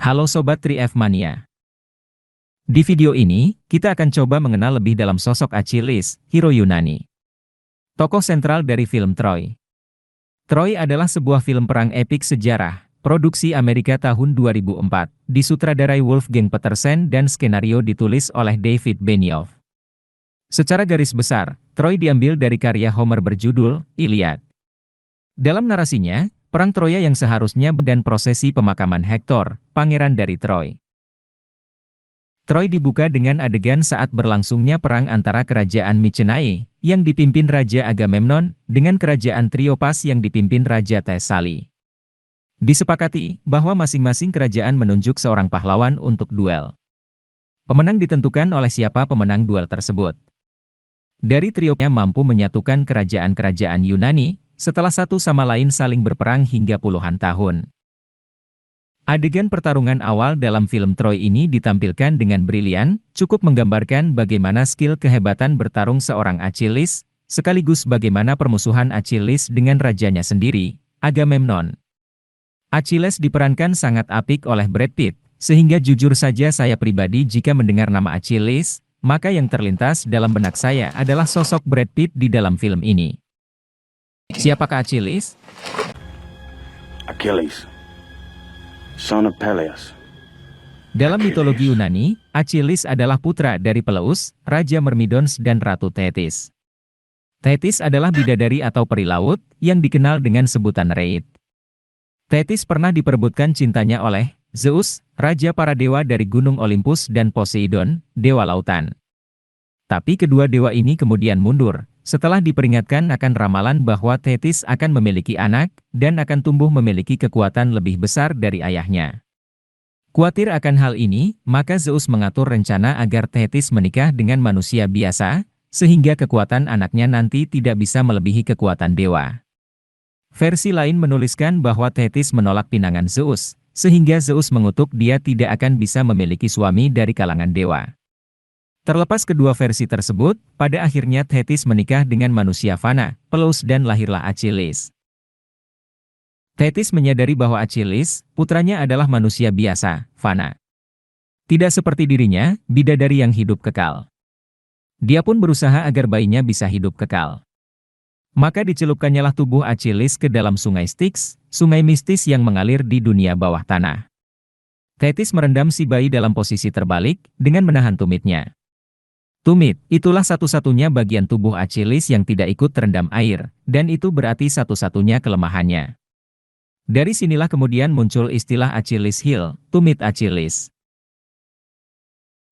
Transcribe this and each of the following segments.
Halo Sobat 3F Mania. Di video ini, kita akan coba mengenal lebih dalam sosok Achilles, hero Yunani. Tokoh sentral dari film Troy. Troy adalah sebuah film perang epik sejarah, produksi Amerika tahun 2004, disutradarai Wolfgang Petersen dan skenario ditulis oleh David Benioff. Secara garis besar, Troy diambil dari karya Homer berjudul Iliad. Dalam narasinya, perang Troya yang seharusnya dan prosesi pemakaman Hektor, pangeran dari Troy. Troy dibuka dengan adegan saat berlangsungnya perang antara kerajaan Mycenae, yang dipimpin Raja Agamemnon, dengan kerajaan Triopas yang dipimpin Raja Thesali. Disepakati bahwa masing-masing kerajaan menunjuk seorang pahlawan untuk duel. Pemenang ditentukan oleh siapa pemenang duel tersebut. Dari Triopasnya mampu menyatukan kerajaan-kerajaan Yunani, setelah satu sama lain saling berperang hingga puluhan tahun. Adegan pertarungan awal dalam film Troy ini ditampilkan dengan brilian, cukup menggambarkan bagaimana skill kehebatan bertarung seorang Achilles, sekaligus bagaimana permusuhan Achilles dengan rajanya sendiri, Agamemnon. Achilles diperankan sangat apik oleh Brad Pitt, sehingga jujur saja saya pribadi jika mendengar nama Achilles, maka yang terlintas dalam benak saya adalah sosok Brad Pitt di dalam film ini. Siapakah Achilles? Achilles, son of Peleus. Dalam mitologi Yunani, Achilles adalah putra dari Peleus, Raja Myrmidons dan Ratu Thetis. Thetis adalah bidadari atau peri laut, yang dikenal dengan sebutan Reit. Thetis pernah diperebutkan cintanya oleh Zeus, raja para dewa dari Gunung Olympus dan Poseidon, dewa lautan. Tapi kedua dewa ini kemudian mundur, setelah diperingatkan akan ramalan bahwa Thetis akan memiliki anak, dan akan tumbuh memiliki kekuatan lebih besar dari ayahnya. Khawatir akan hal ini, maka Zeus mengatur rencana agar Thetis menikah dengan manusia biasa, sehingga kekuatan anaknya nanti tidak bisa melebihi kekuatan dewa. Versi lain menuliskan bahwa Thetis menolak pinangan Zeus, sehingga Zeus mengutuk dia tidak akan bisa memiliki suami dari kalangan dewa. Terlepas kedua versi tersebut, pada akhirnya Thetis menikah dengan manusia fana, Peleus dan lahirlah Achilles. Thetis menyadari bahwa Achilles, putranya adalah manusia biasa, fana. Tidak seperti dirinya, bidadari yang hidup kekal. Dia pun berusaha agar bayinya bisa hidup kekal. Maka dicelupkannyalah tubuh Achilles ke dalam sungai Styx, sungai mistis yang mengalir di dunia bawah tanah. Thetis merendam si bayi dalam posisi terbalik, dengan menahan tumitnya. Tumit, itulah satu-satunya bagian tubuh Achilles yang tidak ikut terendam air, dan itu berarti satu-satunya kelemahannya. Dari sinilah kemudian muncul istilah Achilles heel, tumit Achilles.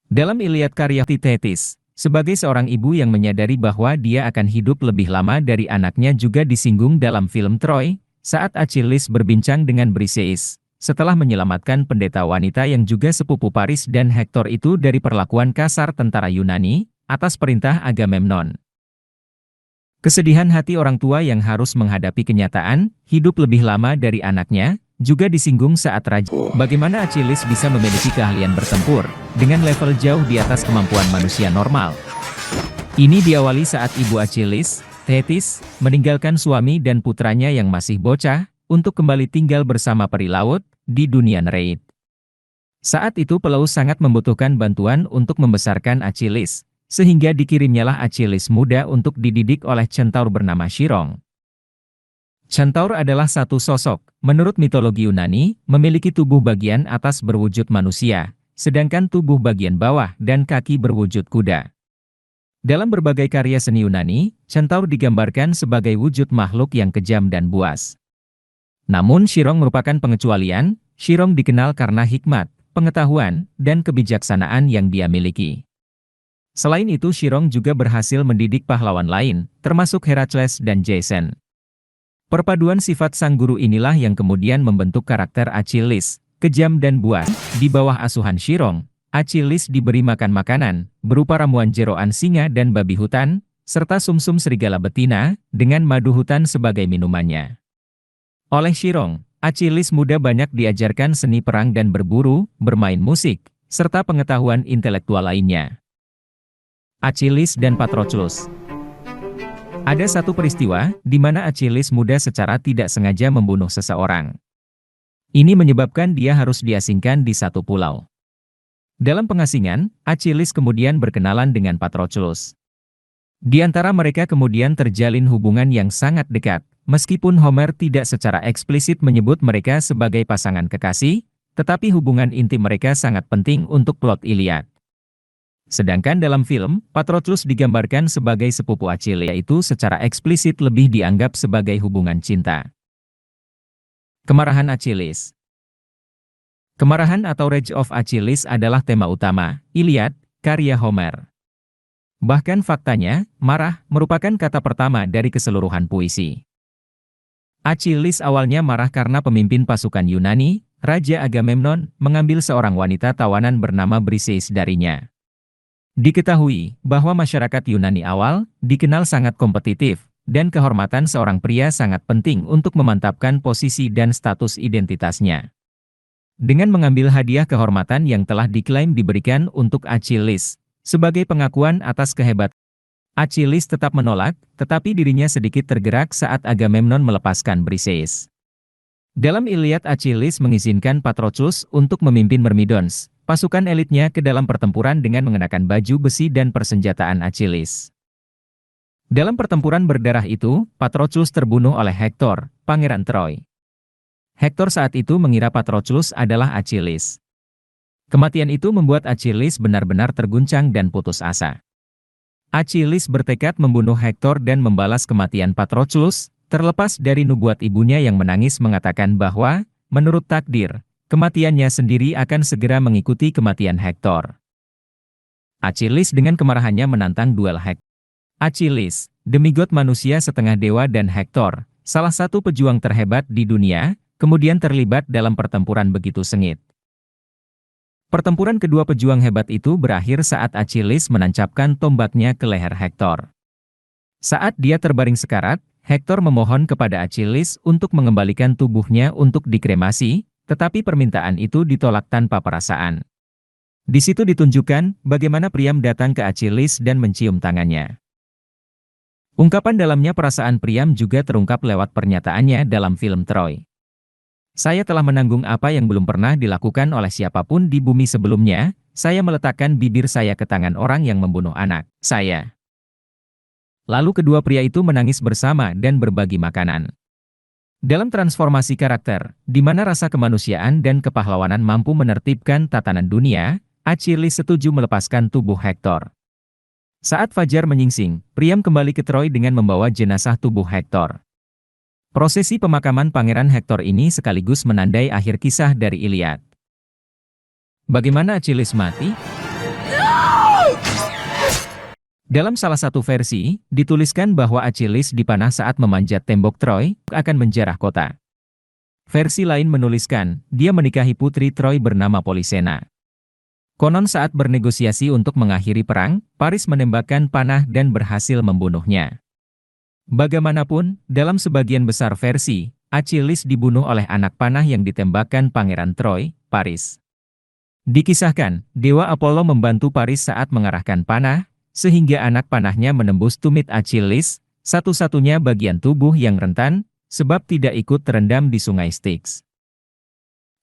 Dalam Iliad karya Thetis, sebagai seorang ibu yang menyadari bahwa dia akan hidup lebih lama dari anaknya juga disinggung dalam film Troy, saat Achilles berbincang dengan Briseis, setelah menyelamatkan pendeta wanita yang juga sepupu Paris dan Hektor itu dari perlakuan kasar tentara Yunani, atas perintah Agamemnon. Kesedihan hati orang tua yang harus menghadapi kenyataan, hidup lebih lama dari anaknya, juga disinggung saat raja. Bagaimana Achilles bisa memiliki keahlian bertempur, dengan level jauh di atas kemampuan manusia normal. Ini diawali saat ibu Achilles, Thetis, meninggalkan suami dan putranya yang masih bocah, untuk kembali tinggal bersama peri laut, di dunia Nereid. Saat itu Peleus sangat membutuhkan bantuan untuk membesarkan Achilles, sehingga dikirimnyalah Achilles muda untuk dididik oleh centaur bernama Chiron. Centaur adalah satu sosok, menurut mitologi Yunani, memiliki tubuh bagian atas berwujud manusia, sedangkan tubuh bagian bawah dan kaki berwujud kuda. Dalam berbagai karya seni Yunani, centaur digambarkan sebagai wujud makhluk yang kejam dan buas. Namun Chiron merupakan pengecualian. Chiron dikenal karena hikmat, pengetahuan, dan kebijaksanaan yang dia miliki. Selain itu Chiron juga berhasil mendidik pahlawan lain, termasuk Herakles dan Jason. Perpaduan sifat sang guru inilah yang kemudian membentuk karakter Achilles, kejam dan buas. Di bawah asuhan Chiron, Achilles diberi makan makanan, berupa ramuan jeroan singa dan babi hutan, serta sumsum serigala betina, dengan madu hutan sebagai minumannya. Oleh Chiron, Achilles muda banyak diajarkan seni perang dan berburu, bermain musik, serta pengetahuan intelektual lainnya. Achilles dan Patroclus. Ada satu peristiwa, di mana Achilles muda secara tidak sengaja membunuh seseorang. Ini menyebabkan dia harus diasingkan di satu pulau. Dalam pengasingan, Achilles kemudian berkenalan dengan Patroclus. Di antara mereka kemudian terjalin hubungan yang sangat dekat, meskipun Homer tidak secara eksplisit menyebut mereka sebagai pasangan kekasih, tetapi hubungan intim mereka sangat penting untuk plot Iliad. Sedangkan dalam film, Patroclus digambarkan sebagai sepupu Achilles, yaitu secara eksplisit lebih dianggap sebagai hubungan cinta. Kemarahan Achilles. Kemarahan atau Rage of Achilles adalah tema utama Iliad, karya Homer. Bahkan faktanya, marah merupakan kata pertama dari keseluruhan puisi. Achilles awalnya marah karena pemimpin pasukan Yunani, Raja Agamemnon, mengambil seorang wanita tawanan bernama Briseis darinya. Diketahui bahwa masyarakat Yunani awal dikenal sangat kompetitif, dan kehormatan seorang pria sangat penting untuk memantapkan posisi dan status identitasnya. Dengan mengambil hadiah kehormatan yang telah diklaim diberikan untuk Achilles, sebagai pengakuan atas kehebatan, Achilles tetap menolak, tetapi dirinya sedikit tergerak saat Agamemnon melepaskan Briseis. Dalam Iliad, Achilles mengizinkan Patroclus untuk memimpin Myrmidons, pasukan elitnya, ke dalam pertempuran dengan mengenakan baju besi dan persenjataan Achilles. Dalam pertempuran berdarah itu, Patroclus terbunuh oleh Hektor, pangeran Troy. Hektor saat itu mengira Patroclus adalah Achilles. Kematian itu membuat Achilles benar-benar terguncang dan putus asa. Achilles bertekad membunuh Hektor dan membalas kematian Patroclus, terlepas dari nubuat ibunya yang menangis mengatakan bahwa, menurut takdir, kematiannya sendiri akan segera mengikuti kematian Hektor. Achilles dengan kemarahannya menantang duel Hektor. Achilles, demigod manusia setengah dewa, dan Hektor, salah satu pejuang terhebat di dunia, kemudian terlibat dalam pertempuran begitu sengit. Pertempuran kedua pejuang hebat itu berakhir saat Achilles menancapkan tombaknya ke leher Hektor. Saat dia terbaring sekarat, Hektor memohon kepada Achilles untuk mengembalikan tubuhnya untuk dikremasi, tetapi permintaan itu ditolak tanpa perasaan. Di situ ditunjukkan bagaimana Priam datang ke Achilles dan mencium tangannya. Ungkapan dalamnya perasaan Priam juga terungkap lewat pernyataannya dalam film Troy. Saya telah menanggung apa yang belum pernah dilakukan oleh siapapun di bumi sebelumnya, saya meletakkan bibir saya ke tangan orang yang membunuh anak saya. Lalu kedua pria itu menangis bersama dan berbagi makanan. Dalam transformasi karakter, di mana rasa kemanusiaan dan kepahlawanan mampu menertibkan tatanan dunia, Achilles setuju melepaskan tubuh Hektor. Saat fajar menyingsing, Priam kembali ke Troy dengan membawa jenazah tubuh Hektor. Prosesi pemakaman Pangeran Hektor ini sekaligus menandai akhir kisah dari Iliad. Bagaimana Achilles mati? Dalam salah satu versi, dituliskan bahwa Achilles dipanah saat memanjat tembok Troy, akan menjarah kota. Versi lain menuliskan, dia menikahi putri Troy bernama Polisena. Konon saat bernegosiasi untuk mengakhiri perang, Paris menembakkan panah dan berhasil membunuhnya. Bagaimanapun, dalam sebagian besar versi, Achilles dibunuh oleh anak panah yang ditembakkan Pangeran Troy, Paris. Dikisahkan, Dewa Apollo membantu Paris saat mengarahkan panah, sehingga anak panahnya menembus tumit Achilles, satu-satunya bagian tubuh yang rentan, sebab tidak ikut terendam di sungai Styx.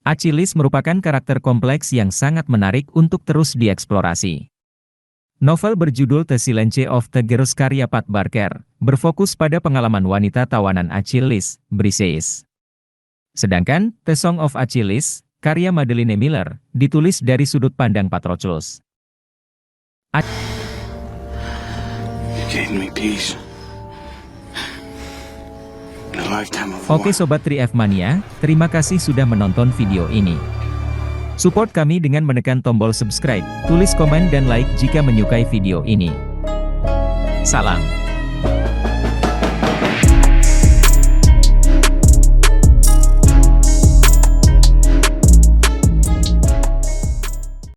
Achilles merupakan karakter kompleks yang sangat menarik untuk terus dieksplorasi. Novel berjudul The Silence of the Girls karya Pat Barker, berfokus pada pengalaman wanita tawanan Achilles, Briseis. Sedangkan, The Song of Achilles, karya Madeline Miller, ditulis dari sudut pandang Patroclus. Gave me peace. In a lifetime of Oke war. Sobat 3F Mania, terima kasih sudah menonton video ini. Support kami dengan menekan tombol subscribe, tulis komen dan like jika menyukai video ini. Salam.